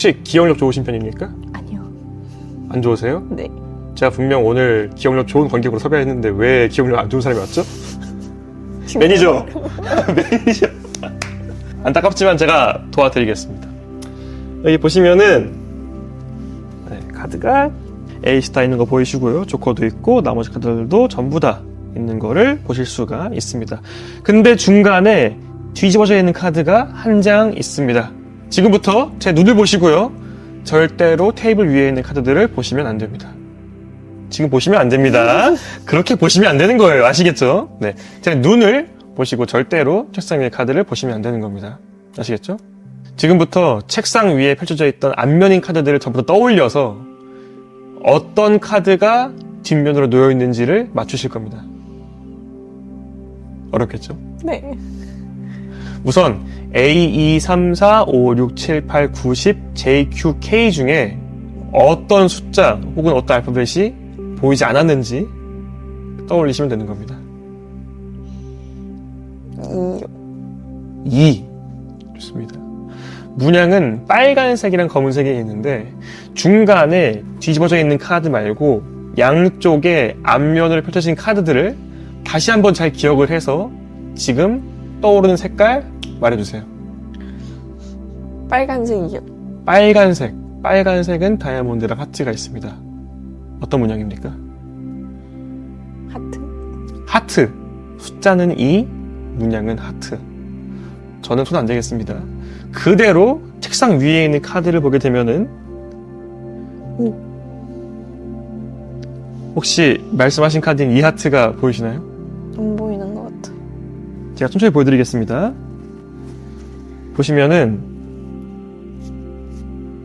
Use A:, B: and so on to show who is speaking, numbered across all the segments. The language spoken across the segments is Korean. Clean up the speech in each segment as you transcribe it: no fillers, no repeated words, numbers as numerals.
A: 혹시 기억력 좋으신 편입니까?
B: 아니요.
A: 안 좋으세요?
B: 네.
A: 제가 분명 오늘 기억력 좋은 관객으로 섭외했는데 왜 기억력 안 좋은 사람이 왔죠? 매니저! 매니저! 안타깝지만 제가 도와드리겠습니다. 여기 보시면은 카드가 에이스 있는 거 보이시고요. 조커도 있고 나머지 카드들도 전부 다 있는 거를 보실 수가 있습니다. 근데 중간에 뒤집어져 있는 카드가 한 장 있습니다. 지금부터 제 눈을 보시고요. 절대로 테이블 위에 있는 카드들을 보시면 안 됩니다. 지금 보시면 안 됩니다. 그렇게 보시면 안 되는 거예요. 아시겠죠? 네. 제 눈을 보시고 절대로 책상 위의 카드를 보시면 안 되는 겁니다. 아시겠죠? 지금부터 책상 위에 펼쳐져 있던 앞면인 카드들을 전부 다 떠올려서 어떤 카드가 뒷면으로 놓여 있는지를 맞추실 겁니다. 어렵겠죠?
B: 네.
A: 우선 A, 2, 3, 4, 5, 6, 7, 8, 9, 10, J, Q, K 중에 어떤 숫자 혹은 어떤 알파벳이 보이지 않았는지 떠올리시면 되는 겁니다. 2. 좋습니다. 문양은 빨간색이랑 검은색이 있는데 중간에 뒤집어져 있는 카드 말고 양쪽에 앞면으로 펼쳐진 카드들을 다시 한번 잘 기억을 해서 지금 떠오르는 색깔 말해주세요.
B: 빨간색이요.
A: 빨간색. 빨간색은 다이아몬드랑 하트가 있습니다. 어떤 문양입니까?
B: 하트.
A: 하트. 숫자는 2, 문양은 하트. 저는 손 안 대겠습니다. 그대로 책상 위에 있는 카드를 보게 되면은 혹시 말씀하신 카드인 이 하트가 보이시나요?
B: 안 보이는 것 같아.
A: 제가 천천히 보여드리겠습니다. 보시면은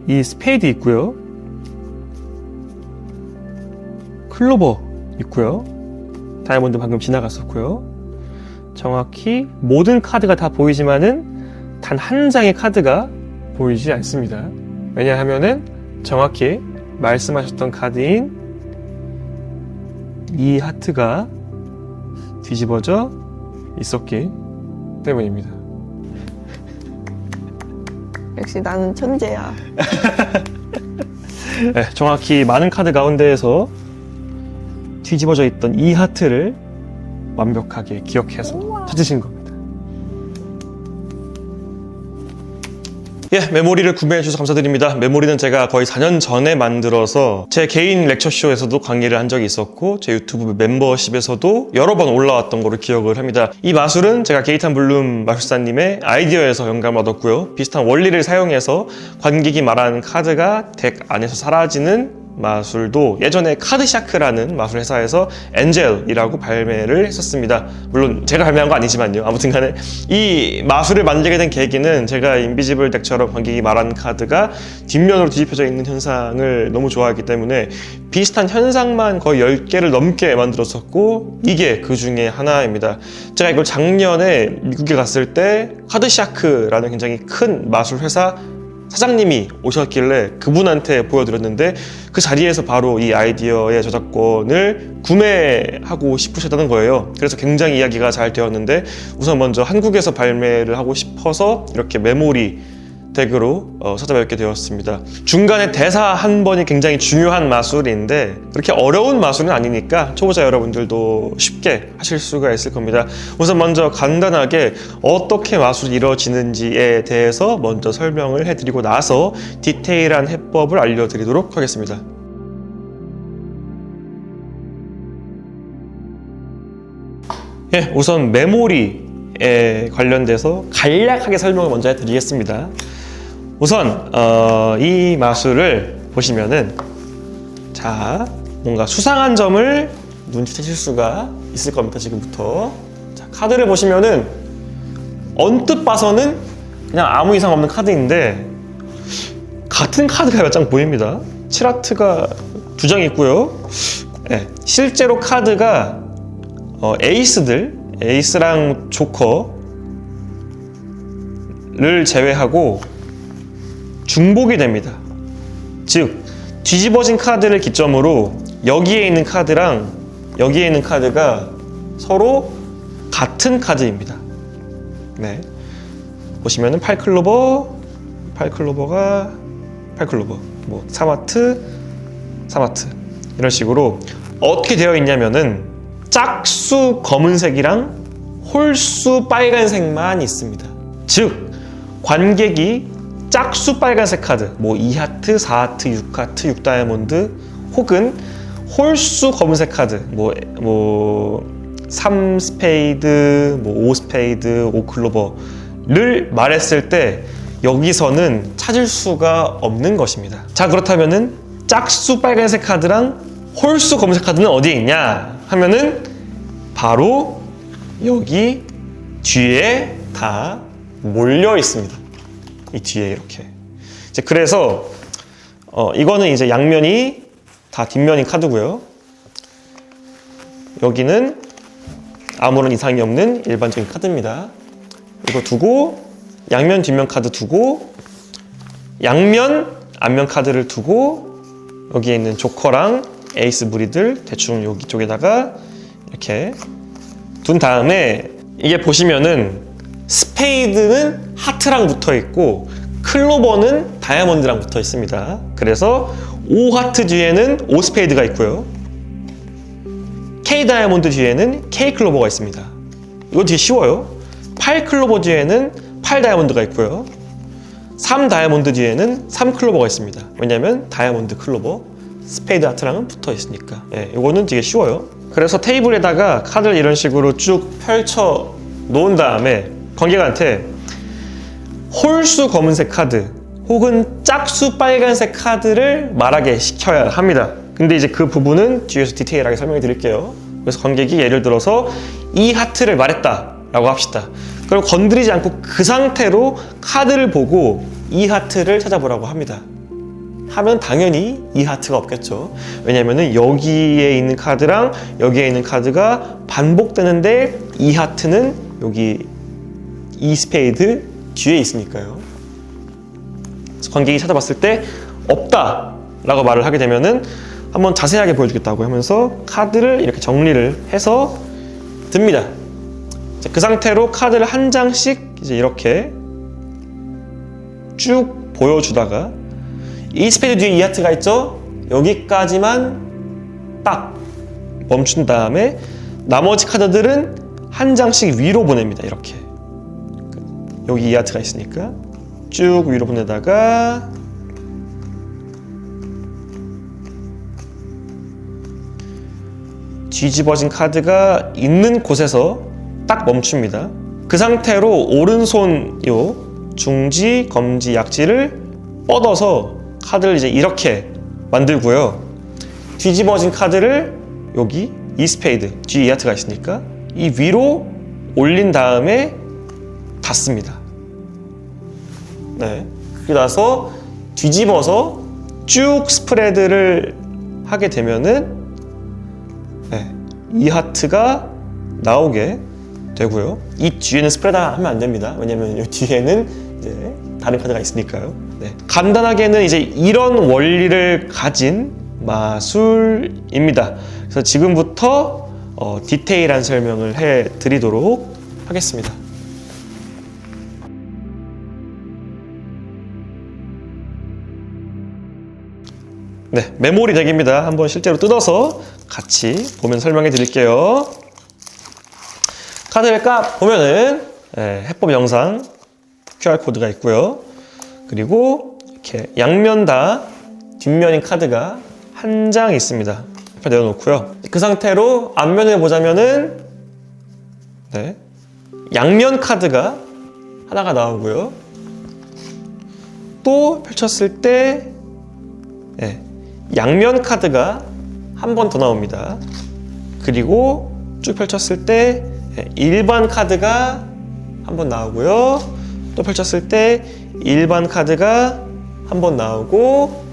A: 이 스페이드 있고요. 클로버 있고요. 다이아몬드 방금 지나갔었고요. 정확히 모든 카드가 다 보이지만은 단 한 장의 카드가 보이지 않습니다. 왜냐하면은 정확히 말씀하셨던 카드인 이 하트가 뒤집어져 있었기 때문입니다.
B: 역시 나는 천재야.
A: 네, 정확히 많은 카드 가운데에서 뒤집어져 있던 이 하트를 완벽하게 기억해서
B: 우와.
A: 찾으신 겁니다. 예, 메모리를 구매해 주셔서 감사드립니다. 메모리는 제가 거의 4년 전에 만들어서 제 개인 렉처쇼에서도 강의를 한 적이 있었고 제 유튜브 멤버십에서도 여러 번 올라왔던 거를 기억을 합니다. 이 마술은 제가 게이탄 블룸 마술사님의 아이디어에서 영감을 얻었고요. 비슷한 원리를 사용해서 관객이 말하는 카드가 덱 안에서 사라지는 마술도 예전에 카드샤크라는 마술 회사에서 엔젤이라고 발매를 했었습니다. 물론 제가 발매한 거 아니지만요. 아무튼 간에 이 마술을 만들게 된 계기는 제가 인비지블 덱처럼 관객이 말하는 카드가 뒷면으로 뒤집혀져 있는 현상을 너무 좋아하기 때문에 비슷한 현상만 거의 10개를 넘게 만들었었고 이게 그 중에 하나입니다. 제가 이걸 작년에 미국에 갔을 때 카드샤크라는 굉장히 큰 마술 회사 사장님이 오셨길래 그분한테 보여드렸는데 그 자리에서 바로 이 아이디어의 저작권을 구매하고 싶으셨다는 거예요. 그래서 굉장히 이야기가 잘 되었는데 우선 먼저 한국에서 발매를 하고 싶어서 이렇게 메모리 덱으로 찾아뵙게 되었습니다. 중간에 대사 한 번이 굉장히 중요한 마술인데 그렇게 어려운 마술은 아니니까 초보자 여러분들도 쉽게 하실 수가 있을 겁니다. 우선 먼저 간단하게 어떻게 마술이 이루어지는지에 대해서 먼저 설명을 해드리고 나서 디테일한 해법을 알려드리도록 하겠습니다. 예, 우선 메모리에 관련돼서 간략하게 설명을 먼저 해드리겠습니다. 우선 이 마술을 보시면은 자 뭔가 수상한 점을 눈치채실 수가 있을 겁니다. 지금부터 자, 카드를 보시면은 언뜻 봐서는 그냥 아무 이상 없는 카드인데 같은 카드가 몇 장 보입니다. 7하트가 2장 있고요. 네, 실제로 카드가 에이스랑 조커를 제외하고 중복이 됩니다. 즉 뒤집어진 카드를 기점으로 여기에 있는 카드랑 여기에 있는 카드가 서로 같은 카드입니다. 네, 보시면은 8클로버가 8클로버, 뭐 3하트, 3하트 이런 식으로 어떻게 되어 있냐면은 짝수 검은색이랑 홀수 빨간색만 있습니다. 즉 관객이 짝수 빨간색 카드, 뭐 2하트, 4하트, 6하트, 6다이아몬드 혹은 홀수 검은색 카드, 뭐 3스페이드, 뭐 5스페이드, 5클로버를 말했을 때 여기서는 찾을 수가 없는 것입니다. 자, 그렇다면은 짝수 빨간색 카드랑 홀수 검은색 카드는 어디에 있냐 하면은 바로 여기 뒤에 다 몰려 있습니다. 이 뒤에 이렇게. 이제 그래서 이거는 이제 양면이 다 뒷면인 카드고요. 여기는 아무런 이상이 없는 일반적인 카드입니다. 이거 두고 양면 뒷면 카드 두고 양면 앞면 카드를 두고 여기에 있는 조커랑 에이스 무리들 대충 여기 쪽에다가 이렇게 둔 다음에 이게 보시면은 스페이드는 하트랑 붙어 있고 클로버는 다이아몬드랑 붙어 있습니다. 그래서 5하트 뒤에는 5스페이드가 있고요. K 다이아몬드 뒤에는 K 클로버가 있습니다. 이거 되게 쉬워요. 8 클로버 뒤에는 8 다이아몬드가 있고요. 3 다이아몬드 뒤에는 3 클로버가 있습니다. 왜냐면 다이아몬드 클로버, 스페이드 하트랑은 붙어 있으니까. 예, 이거는 되게 쉬워요. 그래서 테이블에다가 카드를 이런 식으로 쭉 펼쳐 놓은 다음에 관객한테 홀수 검은색 카드 혹은 짝수 빨간색 카드를 말하게 시켜야 합니다. 근데 이제 그 부분은 뒤에서 디테일하게 설명해 드릴게요. 그래서 관객이 예를 들어서 이 하트를 말했다 라고 합시다. 그럼 건드리지 않고 그 상태로 카드를 보고 이 하트를 찾아보라고 합니다. 하면 당연히 이 하트가 없겠죠. 왜냐면은 여기에 있는 카드랑 여기에 있는 카드가 반복되는데 이 하트는 여기 이 스페이드 뒤에 있으니까요. 그래서 관객이 찾아봤을 때 없다 라고 말을 하게 되면은 한번 자세하게 보여주겠다고 하면서 카드를 이렇게 정리를 해서 듭니다. 그 상태로 카드를 한 장씩 이제 이렇게 쭉 보여주다가 이 스페이드 뒤에 이 하트가 있죠? 여기까지만 딱 멈춘 다음에 나머지 카드들은 한 장씩 위로 보냅니다. 이렇게 여기 이 하트가 있으니까 쭉 위로 보내다가 뒤집어진 카드가 있는 곳에서 딱 멈춥니다. 그 상태로 오른손 요 중지, 검지, 약지를 뻗어서 카드를 이제 이렇게 만들고요. 뒤집어진 카드를 여기 이 스페이드, 뒤에 이 하트가 있으니까 이 위로 올린 다음에 닫습니다. 네. 그리고 나서 뒤집어서 쭉 스프레드를 하게 되면은 네, 이 하트가 나오게 되고요. 이 뒤에는 스프레드 하면 안 됩니다. 왜냐면 이 뒤에는 이제 다른 카드가 있으니까요. 네. 간단하게는 이제 이런 원리를 가진 마술입니다. 그래서 지금부터 디테일한 설명을 해드리도록 하겠습니다. 네, 메모리 덱입니다. 한번 실제로 뜯어서 같이 보면 설명해 드릴게요. 카드를 보면은 해법 영상 QR코드가 있고요. 그리고 이렇게 양면 다 뒷면인 카드가 한 장 있습니다. 옆에 내려놓고요. 그 상태로 앞면을 보자면은 네, 양면 카드가 하나가 나오고요. 또 펼쳤을 때 네, 양면 카드가 한 번 더 나옵니다. 그리고 쭉 펼쳤을 때 일반 카드가 한 번 나오고요. 또 펼쳤을 때 일반 카드가 한 번 나오고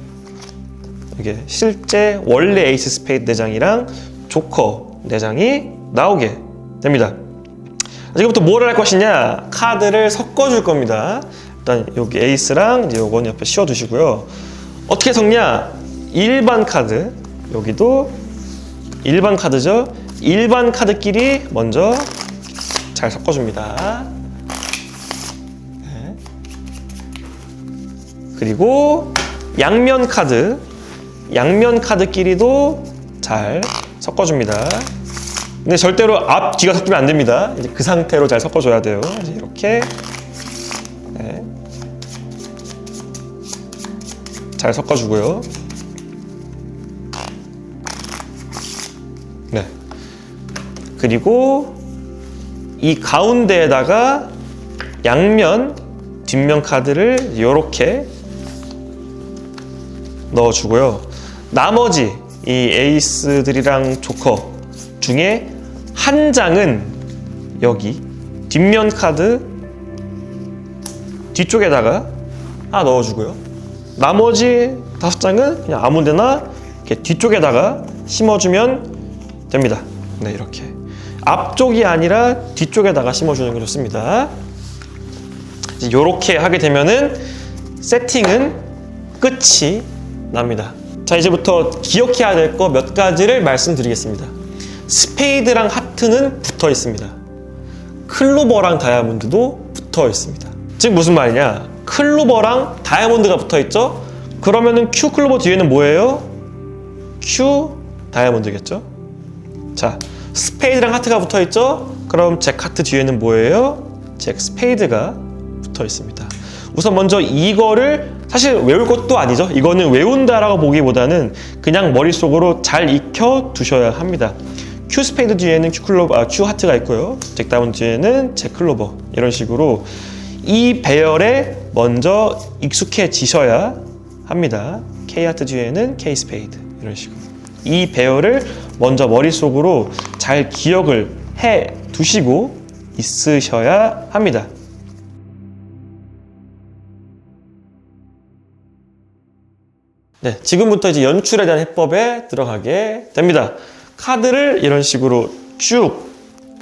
A: 이게 실제 원래 에이스 스페이드 4장이랑 조커 4장이 나오게 됩니다. 지금부터 뭘 할 것이냐? 카드를 섞어줄 겁니다. 일단 여기 에이스랑 이제 요건 옆에 씌워두시고요. 어떻게 섞냐? 일반 카드, 여기도 일반 카드죠. 일반 카드끼리 먼저 잘 섞어줍니다. 네. 그리고 양면 카드끼리도 잘 섞어줍니다. 근데 절대로 앞, 뒤가 섞이면 안 됩니다. 이제 그 상태로 잘 섞어줘야 돼요. 이제 이렇게. 네. 잘 섞어주고요. 네. 그리고 이 가운데에다가 양면, 뒷면 카드를 이렇게 넣어주고요. 나머지 이 에이스들이랑 조커 중에 한 장은 여기 뒷면 카드 뒤쪽에다가 하나 넣어주고요. 나머지 5장은 그냥 아무 데나 이렇게 뒤쪽에다가 심어주면 됩니다. 네, 이렇게. 앞쪽이 아니라 뒤쪽에다가 심어주는 게 좋습니다. 이렇게 하게 되면은 세팅은 끝이 납니다. 자, 이제부터 기억해야 될 거 몇 가지를 말씀드리겠습니다. 스페이드랑 하트는 붙어 있습니다. 클로버랑 다이아몬드도 붙어 있습니다. 즉 무슨 말이냐? 클로버랑 다이아몬드가 붙어 있죠? 그러면은 Q 클로버 뒤에는 뭐예요? Q 다이아몬드겠죠? 자, 스페이드랑 하트가 붙어 있죠? 그럼 잭 하트 뒤에는 뭐예요? 잭 스페이드가 붙어 있습니다. 우선 먼저 이거를 사실 외울 것도 아니죠. 이거는 외운다라고 보기보다는 그냥 머릿속으로 잘 익혀 두셔야 합니다. Q 스페이드 뒤에는 Q 하트가 있고요. 잭 다이아몬드 뒤에는 잭 클로버. 이런 식으로 이 배열에 먼저 익숙해지셔야 합니다. K 하트 뒤에는 K 스페이드. 이런 식으로. 이 배열을 먼저 머릿속으로 잘 기억을 해 두시고 있으셔야 합니다. 네, 지금부터 이제 연출에 대한 해법에 들어가게 됩니다. 카드를 이런 식으로 쭉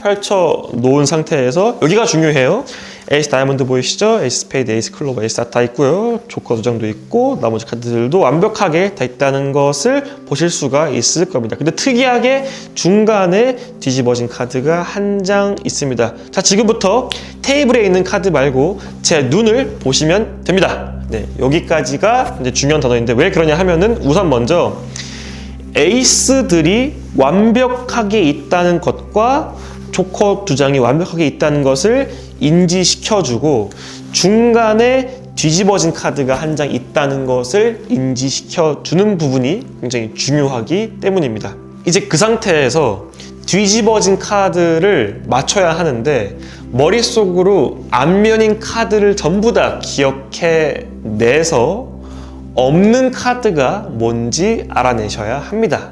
A: 펼쳐 놓은 상태에서 여기가 중요해요. 에이스 다이아몬드 보이시죠? 에이스 스페이드, 에이스 클로버, 에이스 다 있고요. 조커 2장도 있고 나머지 카드들도 완벽하게 다 있다는 것을 보실 수가 있을 겁니다. 근데 특이하게 중간에 뒤집어진 카드가 한 장 있습니다. 자, 지금부터 테이블에 있는 카드 말고 제 눈을 보시면 됩니다. 네, 여기까지가 이제 중요한 단어인데 왜 그러냐 하면은 우선 먼저 에이스들이 완벽하게 있다는 것과 조커 2장이 완벽하게 있다는 것을 인지시켜주고 중간에 뒤집어진 카드가 한 장 있다는 것을 인지시켜주는 부분이 굉장히 중요하기 때문입니다. 이제 그 상태에서 뒤집어진 카드를 맞춰야 하는데 머릿속으로 앞면인 카드를 전부 다 기억해내서 없는 카드가 뭔지 알아내셔야 합니다.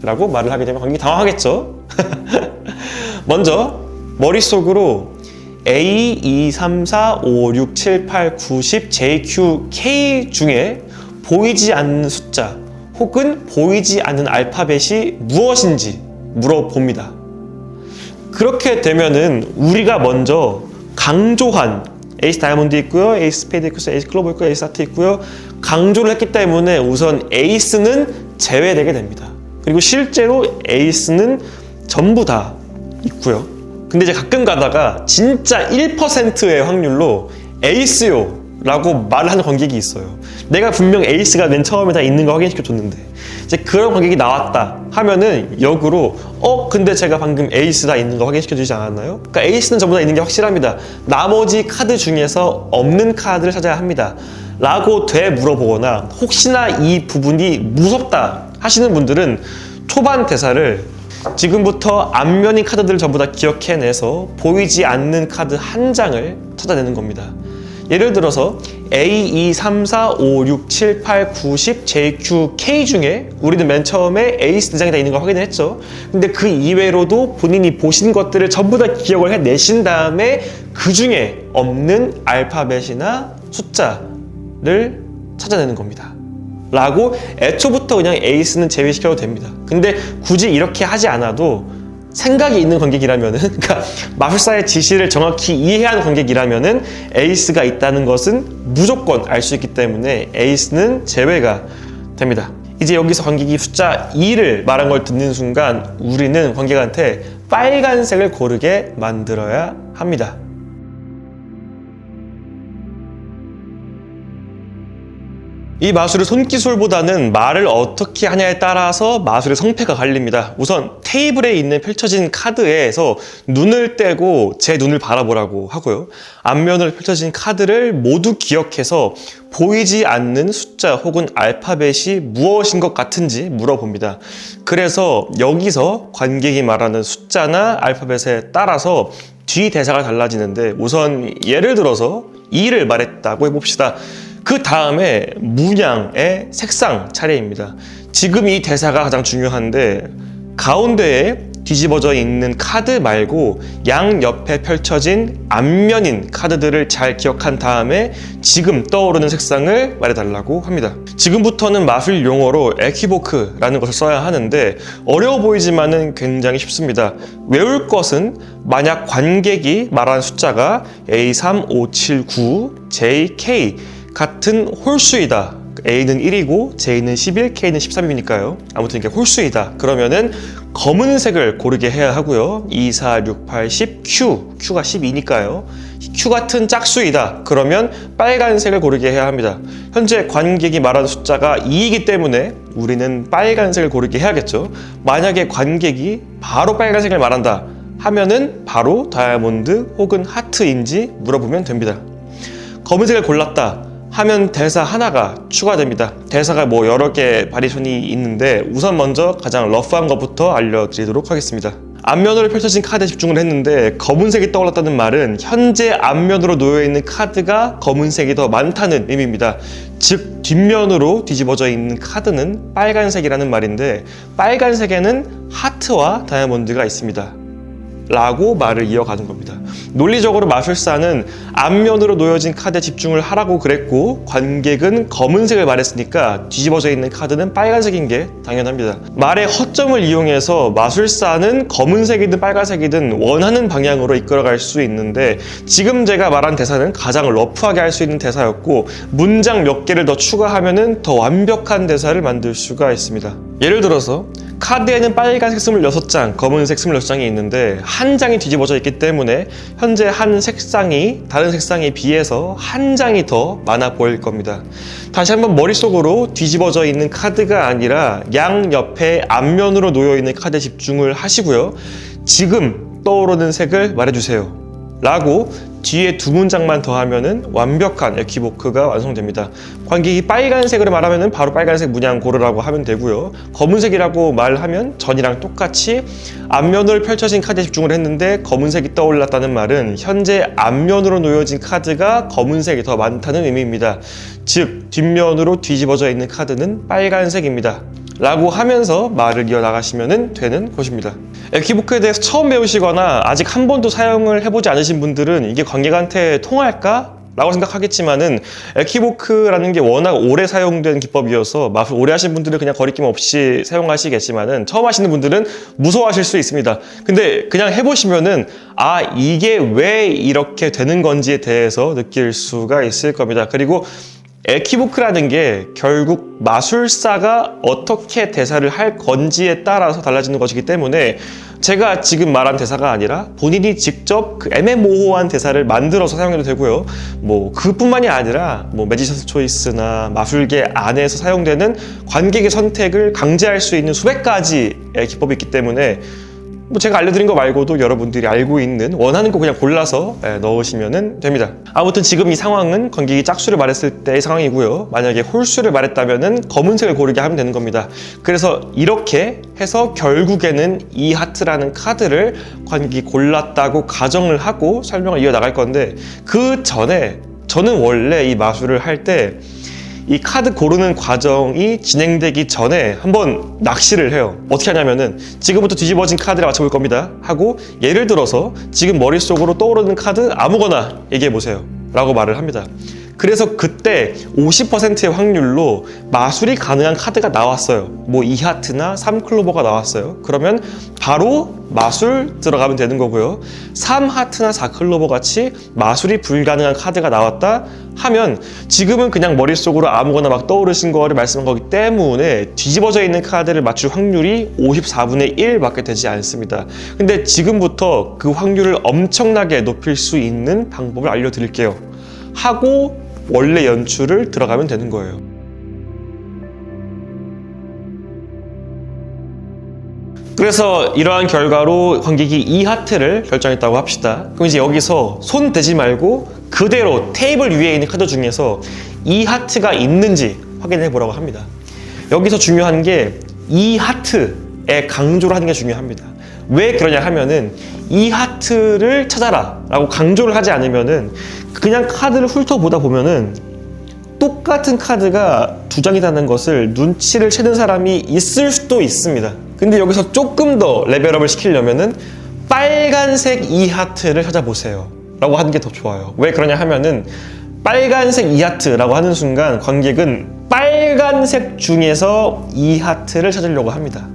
A: 라고 말을 하게 되면 굉장히 당황하겠죠? 먼저 머릿속으로 A, 2, 3, 4, 5, 6, 7, 8, 9, 10, J, Q, K 중에 보이지 않는 숫자 혹은 보이지 않는 알파벳이 무엇인지 물어봅니다. 그렇게 되면은 우리가 먼저 강조한 에이스 다이아몬드 있고요, 에이스 스페이드 있고요, 에이스 클로버 있고요, 에이스 하트 있고요. 강조를 했기 때문에 우선 에이스는 제외되게 됩니다. 그리고 실제로 에이스는 전부 다 있고요. 근데 이제 가끔 가다가 진짜 1%의 확률로 에이스요 라고 말을 하는 관객이 있어요. 내가 분명 에이스가 맨 처음에 다 있는 거 확인시켜 줬는데 이제 그런 관객이 나왔다 하면은 역으로 근데 제가 방금 에이스 다 있는 거 확인시켜 주지 않았나요? 그러니까 에이스는 전부 다 있는 게 확실합니다. 나머지 카드 중에서 없는 카드를 찾아야 합니다 라고 되물어보거나 혹시나 이 부분이 무섭다 하시는 분들은 초반 대사를 지금부터 앞면인 카드들을 전부 다 기억해내서 보이지 않는 카드 한 장을 찾아내는 겁니다. 예를 들어서 A, 2, 3, 4, 5, 6, 7, 8, 9, 10, J, Q, K 중에 우리는 맨 처음에 에이스 4장이 다 있는 걸 확인을 했죠. 근데 그 이외로도 본인이 보신 것들을 전부 다 기억을 해내신 다음에 그 중에 없는 알파벳이나 숫자를 찾아내는 겁니다. 라고 애초부터 그냥 에이스는 제외시켜도 됩니다. 근데 굳이 이렇게 하지 않아도 생각이 있는 관객이라면은, 그러니까 마술사의 지시를 정확히 이해하는 관객이라면은 에이스가 있다는 것은 무조건 알 수 있기 때문에 에이스는 제외가 됩니다. 이제 여기서 관객이 숫자 2를 말한 걸 듣는 순간 우리는 관객한테 빨간색을 고르게 만들어야 합니다. 이 마술의 손기술보다는 말을 어떻게 하냐에 따라서 마술의 성패가 갈립니다. 우선 테이블에 있는 펼쳐진 카드에서 눈을 떼고 제 눈을 바라보라고 하고요. 앞면으로 펼쳐진 카드를 모두 기억해서 보이지 않는 숫자 혹은 알파벳이 무엇인 것 같은지 물어봅니다. 그래서 여기서 관객이 말하는 숫자나 알파벳에 따라서 뒤 대사가 달라지는데, 우선 예를 들어서 2를 말했다고 해봅시다. 그 다음에 문양의 색상 차례입니다. 지금 이 대사가 가장 중요한데, 가운데에 뒤집어져 있는 카드 말고 양옆에 펼쳐진 앞면인 카드들을 잘 기억한 다음에 지금 떠오르는 색상을 말해달라고 합니다. 지금부터는 마술 용어로 에퀴보크라는 것을 써야 하는데 어려워 보이지만은 굉장히 쉽습니다. 외울 것은 만약 관객이 말한 숫자가 A3579, JK 같은 홀수이다. A는 1이고 J는 11, K는 13이니까요. 아무튼 이게 홀수이다. 그러면은 검은색을 고르게 해야 하고요. 2, 4, 6, 8, 10, Q가 12니까요. Q 같은 짝수이다. 그러면 빨간색을 고르게 해야 합니다. 현재 관객이 말하는 숫자가 2이기 때문에 우리는 빨간색을 고르게 해야겠죠. 만약에 관객이 바로 빨간색을 말한다 하면은 바로 다이아몬드 혹은 하트인지 물어보면 됩니다. 검은색을 골랐다 하면 대사 하나가 추가됩니다. 대사가 여러 개 바리에이션이 있는데 우선 먼저 가장 러프한 것부터 알려드리도록 하겠습니다. 앞면으로 펼쳐진 카드에 집중을 했는데 검은색이 떠올랐다는 말은 현재 앞면으로 놓여있는 카드가 검은색이 더 많다는 의미입니다. 즉 뒷면으로 뒤집어져 있는 카드는 빨간색이라는 말인데, 빨간색에는 하트와 다이아몬드가 있습니다 라고 말을 이어가는 겁니다. 논리적으로 마술사는 앞면으로 놓여진 카드에 집중을 하라고 그랬고 관객은 검은색을 말했으니까 뒤집어져 있는 카드는 빨간색인 게 당연합니다. 말의 허점을 이용해서 마술사는 검은색이든 빨간색이든 원하는 방향으로 이끌어갈 수 있는데, 지금 제가 말한 대사는 가장 러프하게 할 수 있는 대사였고 문장 몇 개를 더 추가하면 더 완벽한 대사를 만들 수가 있습니다. 예를 들어서 카드에는 빨간색 26장, 검은색 26장이 있는데 한 장이 뒤집어져 있기 때문에 현재 한 색상이 다른 색상에 비해서 한 장이 더 많아 보일 겁니다. 다시 한번 머릿속으로 뒤집어져 있는 카드가 아니라 양옆에 앞면으로 놓여 있는 카드에 집중을 하시고요. 지금 떠오르는 색을 말해주세요 라고 뒤에 두 문장만 더하면은 완벽한 에퀴보크가 완성됩니다. 관객이 빨간색으로 말하면은 바로 빨간색 문양 고르라고 하면 되고요. 검은색이라고 말하면 전이랑 똑같이 앞면으로 펼쳐진 카드에 집중을 했는데 검은색이 떠올랐다는 말은 현재 앞면으로 놓여진 카드가 검은색이 더 많다는 의미입니다. 즉 뒷면으로 뒤집어져 있는 카드는 빨간색입니다 라고 하면서 말을 이어나가시면 되는 것입니다. 에퀴보크에 대해서 처음 배우시거나 아직 한 번도 사용을 해보지 않으신 분들은 이게 관객한테 통할까? 라고 생각하겠지만은 에퀴보크라는 게 워낙 오래 사용된 기법이어서 마술 오래 하신 분들은 그냥 거리낌 없이 사용하시겠지만은 처음 하시는 분들은 무서워하실 수 있습니다. 근데 그냥 해보시면은 이게 왜 이렇게 되는 건지에 대해서 느낄 수가 있을 겁니다. 그리고 에퀴보크라는 게 결국 마술사가 어떻게 대사를 할 건지에 따라서 달라지는 것이기 때문에 제가 지금 말한 대사가 아니라 본인이 직접 그 애매모호한 대사를 만들어서 사용해도 되고요. 그뿐만이 아니라 매지션스 초이스나 마술계 안에서 사용되는 관객의 선택을 강제할 수 있는 수백 가지의 기법이 있기 때문에 제가 알려드린 거 말고도 여러분들이 알고 있는 원하는 거 그냥 골라서 넣으시면 됩니다. 아무튼 지금 이 상황은 관객이 짝수를 말했을 때의 상황이고요. 만약에 홀수를 말했다면 검은색을 고르게 하면 되는 겁니다. 그래서 이렇게 해서 결국에는 이 하트라는 카드를 관객이 골랐다고 가정을 하고 설명을 이어나갈 건데, 그 전에 저는 원래 이 마술을 할 때 이 카드 고르는 과정이 진행되기 전에 한번 낚시를 해요. 어떻게 하냐면은 지금부터 뒤집어진 카드를 맞춰볼 겁니다 하고, 예를 들어서 지금 머릿속으로 떠오르는 카드 아무거나 얘기해보세요 라고 말을 합니다. 그래서 그때 50%의 확률로 마술이 가능한 카드가 나왔어요. 2하트나 3클로버가 나왔어요. 그러면 바로 마술 들어가면 되는 거고요. 3하트나 4클로버 같이 마술이 불가능한 카드가 나왔다 하면 지금은 그냥 머릿속으로 아무거나 막 떠오르신 거를 말씀한 거기 때문에 뒤집어져 있는 카드를 맞출 확률이 54분의 1밖에 되지 않습니다. 근데 지금부터 그 확률을 엄청나게 높일 수 있는 방법을 알려드릴게요 하고 원래 연출을 들어가면 되는 거예요. 그래서 이러한 결과로 관객이 이 하트를 결정했다고 합시다. 그럼 이제 여기서 손 대지 말고 그대로 테이블 위에 있는 카드 중에서 이 하트가 있는지 확인해 보라고 합니다. 여기서 중요한 게 이 하트에 강조를 하는 게 중요합니다. 왜 그러냐 하면은 이 하트를 찾아라 라고 강조를 하지 않으면은 그냥 카드를 훑어보다 보면은 똑같은 카드가 두 장이라는 것을 눈치를 채는 사람이 있을 수도 있습니다. 근데 여기서 조금 더 레벨업을 시키려면은 빨간색 이 하트를 찾아보세요 라고 하는 게 더 좋아요. 왜 그러냐 하면은 빨간색 이 하트라고 하는 순간 관객은 빨간색 중에서 이 하트를 찾으려고 합니다.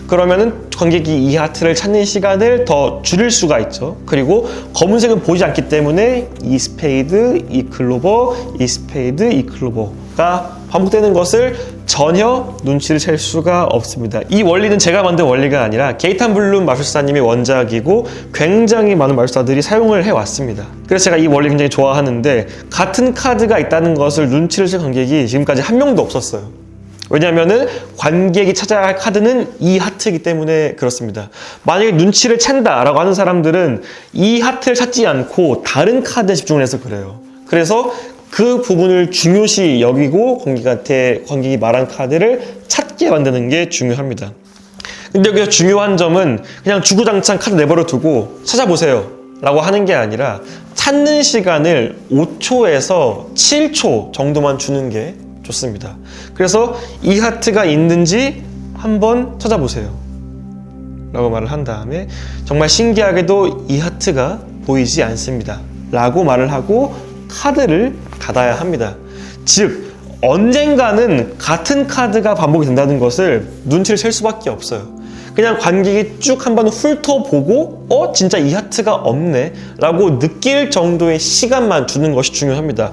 A: 그러면은 관객이 이 하트를 찾는 시간을 더 줄일 수가 있죠. 그리고 검은색은 보이지 않기 때문에 이 스페이드, 이 클로버, 이 스페이드, 이 클로버가 반복되는 것을 전혀 눈치를 챌 수가 없습니다. 이 원리는 제가 만든 원리가 아니라 게이탄 블룸 마술사님의 원작이고 굉장히 많은 마술사들이 사용을 해왔습니다. 그래서 제가 이 원리 굉장히 좋아하는데 같은 카드가 있다는 것을 눈치를 챈 관객이 지금까지 한 명도 없었어요. 왜냐하면은 관객이 찾아야 할 카드는 이 하트이기 때문에 그렇습니다. 만약에 눈치를 챈다 라고 하는 사람들은 이 하트를 찾지 않고 다른 카드에 집중을 해서 그래요. 그래서 그 부분을 중요시 여기고 관객이 말한 카드를 찾게 만드는 게 중요합니다. 근데 여기서 중요한 점은 그냥 주구장창 카드 내버려 두고 찾아보세요 라고 하는 게 아니라 찾는 시간을 5초에서 7초 정도만 주는 게 좋습니다. 그래서 이 하트가 있는지 한번 찾아보세요 라고 말을 한 다음에 정말 신기하게도 이 하트가 보이지 않습니다 라고 말을 하고 카드를 닫아야 합니다. 즉 언젠가는 같은 카드가 반복이 된다는 것을 눈치를 챌 수밖에 없어요. 그냥 관객이 쭉 한번 훑어보고 진짜 이 하트가 없네 라고 느낄 정도의 시간만 주는 것이 중요합니다.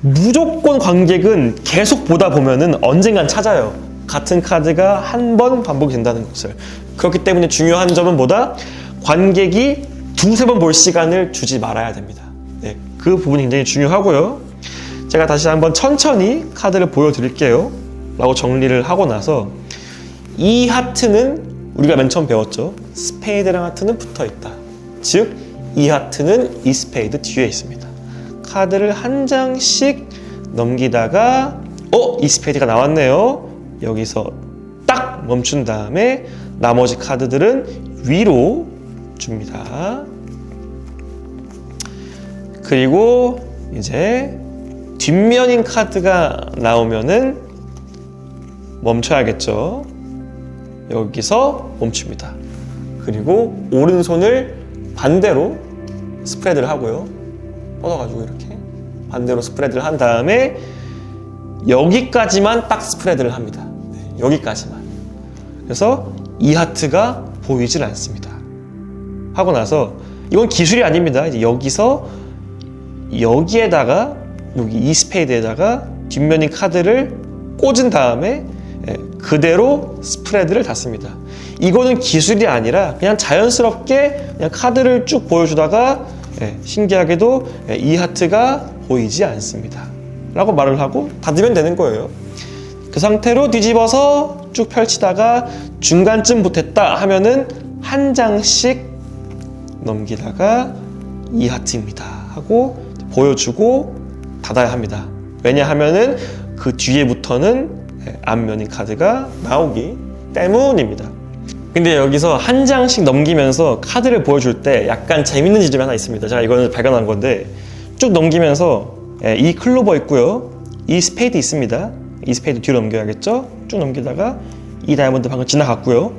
A: 무조건 관객은 계속 보다 보면은 언젠간 찾아요. 같은 카드가 한 번 반복이 된다는 것을. 그렇기 때문에 중요한 점은 뭐다? 관객이 두세 번 볼 시간을 주지 말아야 됩니다. 네, 그 부분이 굉장히 중요하고요. 제가 다시 한번 천천히 카드를 보여드릴게요 라고 정리를 하고 나서 이 하트는 우리가 맨 처음 배웠죠. 스페이드랑 하트는 붙어있다. 즉 이 하트는 이 스페이드 뒤에 있습니다. 카드를 한 장씩 넘기다가 이 스페이드가 나왔네요. 여기서 딱 멈춘 다음에 나머지 카드들은 위로 줍니다. 그리고 이제 뒷면인 카드가 나오면은 멈춰야겠죠. 여기서 멈춥니다. 그리고 오른손을 반대로 스프레드를 하고요. 뻗어가지고 이렇게 반대로 스프레드를 한 다음에 여기까지만 딱 스프레드를 합니다. 네, 여기까지만. 그래서 이 하트가 보이질 않습니다. 하고 나서 이건 기술이 아닙니다. 이제 여기서 여기에다가 여기 이 스페이드에다가 뒷면인 카드를 꽂은 다음에 그대로 스프레드를 닫습니다. 이거는 기술이 아니라 그냥 자연스럽게 그냥 카드를 쭉 보여주다가 신기하게도 이 하트가 보이지 않습니다 라고 말을 하고 닫으면 되는 거예요. 그 상태로 뒤집어서 쭉 펼치다가 중간쯤 못했다 하면은 한 장씩 넘기다가 이 하트입니다 하고 보여주고 닫아야 합니다. 왜냐하면은 그 뒤에부터는 앞면인 카드가 나오기 때문입니다. 근데 여기서 한 장씩 넘기면서 카드를 보여줄 때 약간 재밌는 지점이 하나 있습니다. 제가 이거는 발견한 건데 쭉 넘기면서 이 클로버 있고요. 이 스페이드 있습니다. 이 스페이드 뒤로 넘겨야겠죠? 쭉 넘기다가 이 다이아몬드 방금 지나갔고요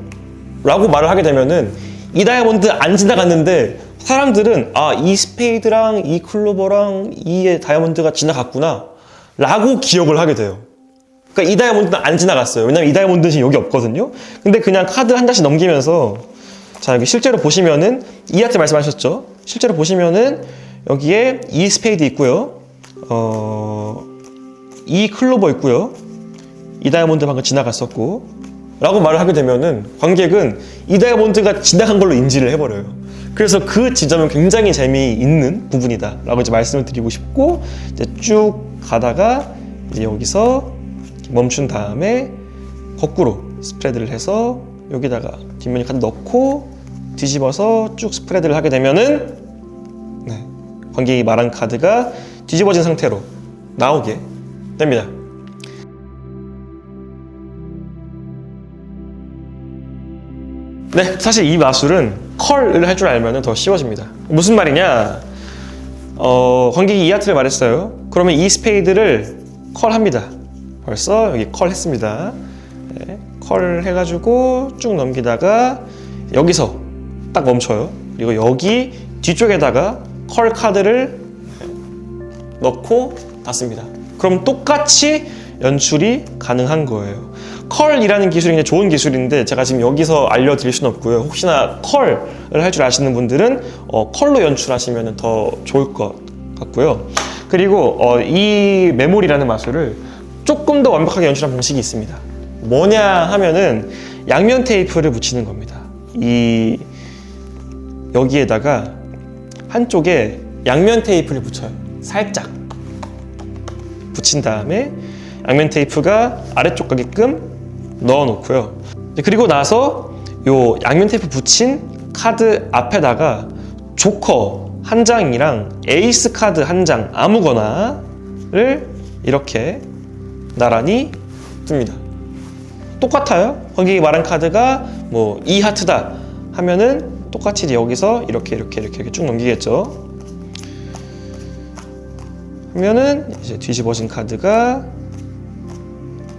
A: 라고 말을 하게 되면은 이 다이아몬드 안 지나갔는데 사람들은 이 스페이드랑 이 클로버랑 이 다이아몬드가 지나갔구나 라고 기억을 하게 돼요. 그러니까 이 다이아몬드는 안 지나갔어요. 왜냐면 이 다이아몬드는 지금 여기 없거든요. 근데 그냥 카드 한 장씩 넘기면서 자 여기 실제로 보시면은 이 하트 말씀하셨죠? 실제로 보시면은 여기에 이 스페이드 있고요. 이 클로버 있고요. 이 다이아몬드 방금 지나갔었고 라고 말을 하게 되면은 관객은 이 다이아몬드가 지나간 걸로 인지를 해버려요. 그래서 그 지점은 굉장히 재미있는 부분이다 라고 이제 말씀을 드리고 싶고 이제 쭉 가다가 이제 여기서 멈춘 다음에 거꾸로 스프레드를 해서 여기다가 뒷면이 카드 넣고 뒤집어서 쭉 스프레드를 하게 되면은 네, 관객이 말한 카드가 뒤집어진 상태로 나오게 됩니다. 네, 사실 이 마술은 컬을 할 줄 알면 더 쉬워집니다. 무슨 말이냐? 관객이 이 하트를 말했어요. 그러면 이 스페이드를 컬합니다. 벌써 여기 컬 했습니다. 네, 컬 해가지고 쭉 넘기다가 여기서 딱 멈춰요. 그리고 여기 뒤쪽에다가 컬 카드를 넣고 닫습니다. 그럼 똑같이 연출이 가능한 거예요. 컬이라는 기술이 굉장히 좋은 기술인데 제가 지금 여기서 알려드릴 수는 없고요. 혹시나 컬을 할 줄 아시는 분들은 컬로 연출하시면 더 좋을 것 같고요. 그리고 이 메모리라는 마술을 조금 더 완벽하게 연출한 방식이 있습니다. 뭐냐 하면은 양면 테이프를 붙이는 겁니다. 여기에다가 한쪽에 양면 테이프를 붙여요. 살짝 붙인 다음에 양면 테이프가 아래쪽 가게끔 넣어 놓고요. 그리고 나서 요 양면 테이프 붙인 카드 앞에다가 조커 한 장이랑 에이스 카드 한 장 아무거나를 이렇게 나란히 둡니다. 똑같아요. 거기 말한 카드가 뭐 2하트다 하면은 똑같이 이제 여기서 이렇게 쭉 넘기겠죠. 하면은 이제 뒤집어진 카드가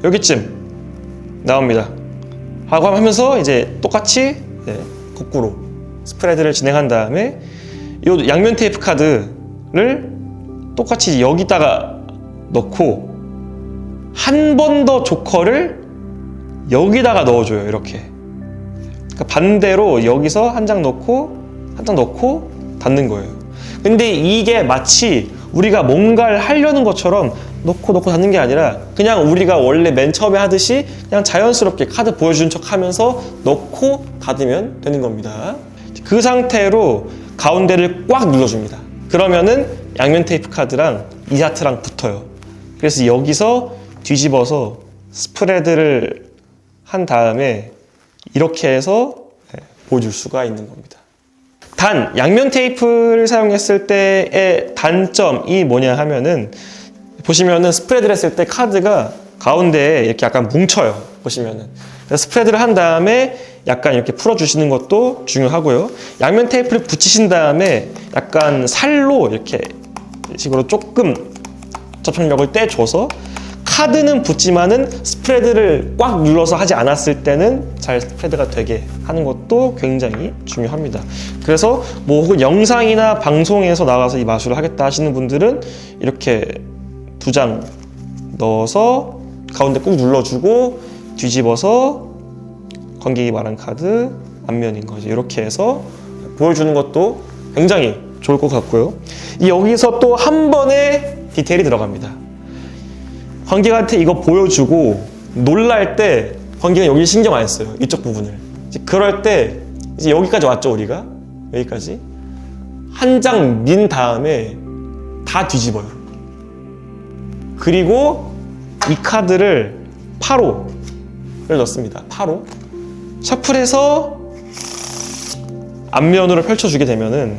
A: 여기쯤 나옵니다. 하고 하면서 이제 똑같이 거꾸로 스프레드를 진행한 다음에 이 양면 테이프 카드를 똑같이 여기다가 넣고 한 번 더 조커를 여기다가 넣어줘요. 이렇게. 그러니까 반대로 여기서 한 장 넣고 한 장 넣고 닫는 거예요. 근데 이게 마치 우리가 뭔가를 하려는 것처럼 넣고 닫는 게 아니라 그냥 우리가 원래 맨 처음에 하듯이 그냥 자연스럽게 카드 보여주는 척 하면서 넣고 닫으면 되는 겁니다. 그 상태로 가운데를 꽉 눌러줍니다. 그러면은 양면 테이프 카드랑 이하트랑 붙어요. 그래서 여기서 뒤집어서 스프레드를 한 다음에 이렇게 해서 보여줄 수가 있는 겁니다. 단, 양면 테이프를 사용했을 때의 단점이 뭐냐 하면은 보시면은 스프레드를 했을 때 카드가 가운데에 이렇게 약간 뭉쳐요. 보시면은. 그래서 스프레드를 한 다음에 약간 이렇게 풀어주시는 것도 중요하고요. 양면 테이프를 붙이신 다음에 약간 살로 이렇게 식으로 조금 접착력을 떼줘서 카드는 붙지만은 스프레드를 꽉 눌러서 하지 않았을 때는 잘 스프레드가 되게 하는 것도 굉장히 중요합니다. 그래서 뭐 혹은 영상이나 방송에서 나가서 이 마술을 하겠다 하시는 분들은 이렇게 2장 넣어서 가운데 꾹 눌러주고 뒤집어서 관객이 말한 카드 앞면인 거죠. 이렇게 해서 보여주는 것도 굉장히 좋을 것 같고요. 여기서 또 한 번의 디테일이 들어갑니다. 관객한테 이거 보여주고 놀랄 때 관객은 여기 신경 안 써요. 이쪽 부분을. 이제 그럴 때 이제 여기까지 왔죠, 우리가. 여기까지. 한 장 민 다음에 다 뒤집어요. 그리고 이 카드를 8호를 넣습니다. 8호. 셔플해서 앞면으로 펼쳐주게 되면은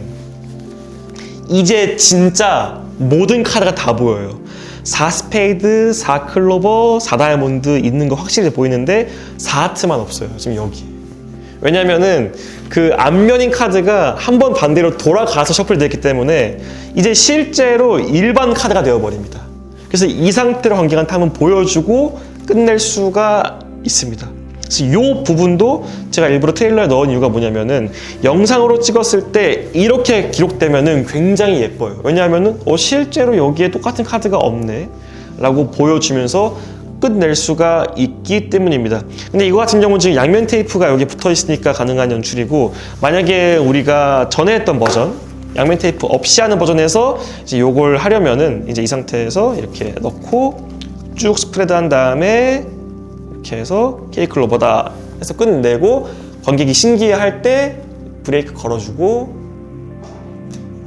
A: 이제 진짜 모든 카드가 다 보여요. 4스페이드, 4클로버, 4다이아몬드 있는 거 확실히 보이는데 4하트만 없어요. 지금 여기. 왜냐면은 그 앞면인 카드가 한 번 반대로 돌아가서 셔플됐기 때문에 이제 실제로 일반 카드가 되어버립니다. 그래서 이 상태로 관객한테 한번 보여주고 끝낼 수가 있습니다. 그래서 이 부분도 제가 일부러 트레일러에 넣은 이유가 뭐냐면은 영상으로 찍었을 때 이렇게 기록되면은 굉장히 예뻐요. 왜냐하면은 실제로 여기에 똑같은 카드가 없네 라고 보여주면서 끝낼 수가 있기 때문입니다. 근데 이거 같은 경우는 지금 양면 테이프가 여기 붙어 있으니까 가능한 연출이고, 만약에 우리가 전에 했던 버전 양면 테이프 없이 하는 버전에서 이제 요걸 하려면은 이제 이 상태에서 이렇게 넣고 쭉 스프레드 한 다음에 이렇게 해서 케이클로버다 해서 끝내고 관객이 신기해할 때 브레이크 걸어주고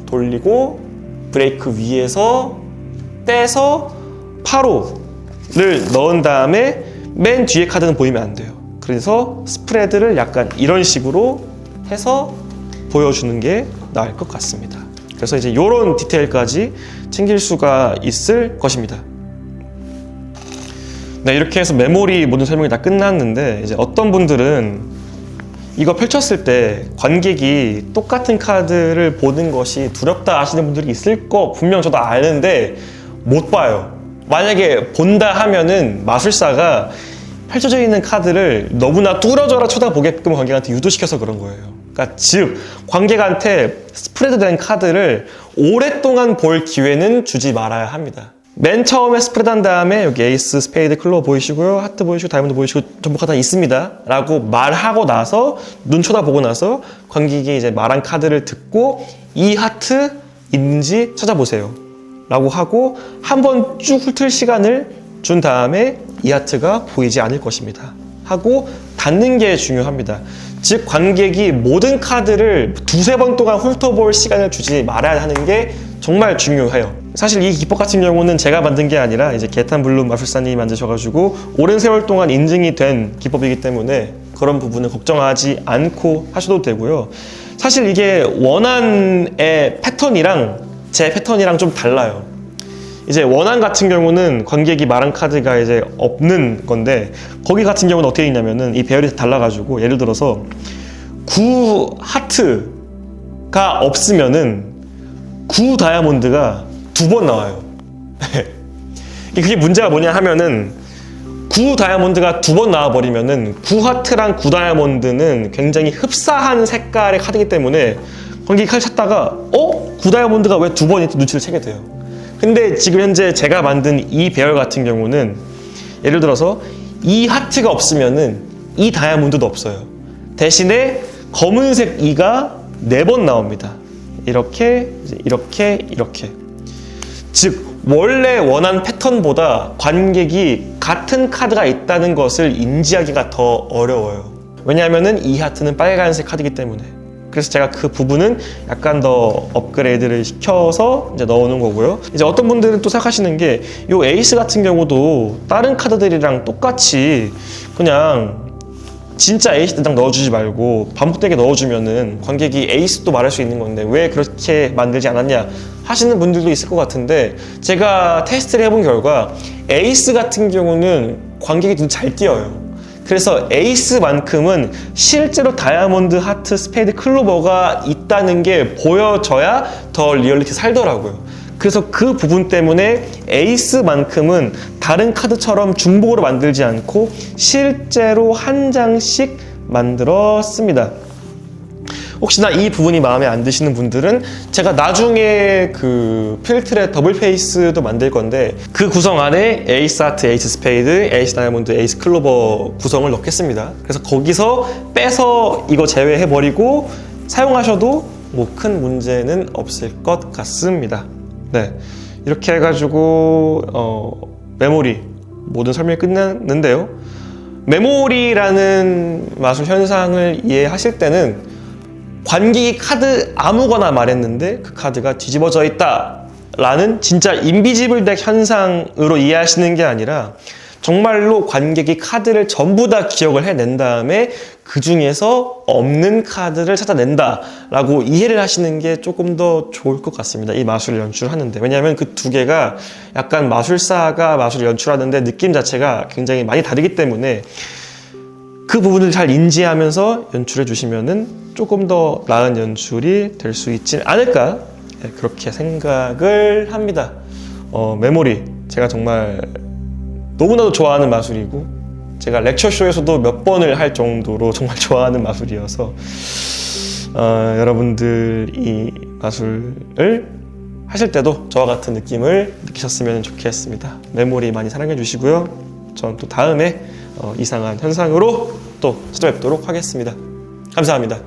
A: 돌리고 브레이크 위에서 떼서 8호를 넣은 다음에 맨 뒤에 카드는 보이면 안 돼요. 그래서 스프레드를 약간 이런 식으로 해서 보여주는 게 나을 것 같습니다. 그래서 이제 이런 디테일까지 챙길 수가 있을 것입니다. 네, 이렇게 해서 메모리 모든 설명이 다 끝났는데, 이제 어떤 분들은 이거 펼쳤을 때 관객이 똑같은 카드를 보는 것이 두렵다 하시는 분들이 있을 거 분명 저도 아는데 못 봐요. 만약에 본다 하면은 마술사가 펼쳐져 있는 카드를 너무나 뚫어져라 쳐다보게끔 관객한테 유도시켜서 그런 거예요. 그러니까 즉 관객한테 스프레드 된 카드를 오랫동안 볼 기회는 주지 말아야 합니다. 맨 처음에 스프레드 한 다음에 여기 에이스, 스페이드, 클로버 보이시고요, 하트 보이시고, 다이아몬드 보이시고, 전부가 다 있습니다 라고 말하고 나서 눈 쳐다보고 나서 관객이 이제 말한 카드를 듣고 이 하트 있는지 찾아보세요 라고 하고 한 번 쭉 훑을 시간을 준 다음에 이 하트가 보이지 않을 것입니다 하고 닫는 게 중요합니다. 즉 관객이 모든 카드를 두세 번 동안 훑어볼 시간을 주지 말아야 하는 게 정말 중요해요. 사실 이 기법 같은 경우는 제가 만든 게 아니라 이제 게탄 블룸 마술사님이 만드셔가지고 오랜 세월 동안 인증이 된 기법이기 때문에 그런 부분은 걱정하지 않고 하셔도 되고요. 사실 이게 원안의 패턴이랑 제 패턴이랑 좀 달라요. 이제 원안 같은 경우는 관객이 말한 카드가 이제 없는 건데, 거기 같은 경우는 어떻게 있냐면은 이 배열이 달라가지고 예를 들어서 9 하트가 없으면은 9 다이아몬드가 2번 나와요. 그게 문제가 뭐냐 하면은 9 다이아몬드가 2번 나와버리면은 9 하트랑 9 다이아몬드는 굉장히 흡사한 색깔의 카드이기 때문에 관객이 카드 찾다가 9 다이아몬드가 왜 2번 있지 눈치를 채게 돼요. 근데 지금 현재 제가 만든 이 배열 같은 경우는 예를 들어서 이 하트가 없으면은 이 다이아몬드도 없어요. 대신에 검은색 2가 4번 나옵니다. 이렇게, 이렇게. 즉 원래 원한 패턴보다 관객이 같은 카드가 있다는 것을 인지하기가 더 어려워요. 왜냐하면은 이 하트는 빨간색 카드이기 때문에. 그래서 제가 그 부분은 약간 더 업그레이드를 시켜서 이제 넣어놓은 거고요. 이제 어떤 분들은 또 생각하시는 게 이 에이스 같은 경우도 다른 카드들이랑 똑같이 그냥 진짜 에이스 딱 넣어주지 말고 반복되게 넣어주면은 관객이 에이스도 말할 수 있는 건데 왜 그렇게 만들지 않았냐 하시는 분들도 있을 것 같은데, 제가 테스트를 해본 결과 에이스 같은 경우는 관객이 좀 잘 띄어요. 그래서 에이스만큼은 실제로 다이아몬드, 하트, 스페이드, 클로버가 있다는 게 보여져야 더 리얼리티 살더라고요. 그래서 그 부분 때문에 에이스만큼은 다른 카드처럼 중복으로 만들지 않고 실제로 한 장씩 만들었습니다. 혹시나 이 부분이 마음에 안 드시는 분들은 제가 나중에 그 필트렛 더블 페이스도 만들 건데 그 구성 안에 에이스 하트, 에이스 스페이드, 에이스 다이아몬드, 에이스 클로버 구성을 넣겠습니다. 그래서 거기서 빼서 이거 제외해버리고 사용하셔도 뭐 큰 문제는 없을 것 같습니다. 네, 이렇게 해가지고 메모리 모든 설명이 끝났는데요. 메모리라는 마술 현상을 이해하실 때는 관객이 카드 아무거나 말했는데 그 카드가 뒤집어져 있다 라는 진짜 인비지블 덱 현상으로 이해하시는 게 아니라 정말로 관객이 카드를 전부 다 기억을 해낸 다음에 그 중에서 없는 카드를 찾아낸다 라고 이해를 하시는 게 조금 더 좋을 것 같습니다. 이 마술을 연출하는데. 왜냐하면 그 두 개가 약간 마술사가 마술을 연출하는데 느낌 자체가 굉장히 많이 다르기 때문에 그 부분을 잘 인지하면서 연출해 주시면은 조금 더 나은 연출이 될 수 있지 않을까, 그렇게 생각을 합니다. 메모리 제가 정말 너무나도 좋아하는 마술이고 제가 렉처쇼에서도 몇 번을 할 정도로 정말 좋아하는 마술이어서 여러분들 이 마술을 하실 때도 저와 같은 느낌을 느끼셨으면 좋겠습니다. 메모리 많이 사랑해 주시고요. 전 또 다음에 이상한 현상으로 또 찾아뵙도록 하겠습니다. 감사합니다.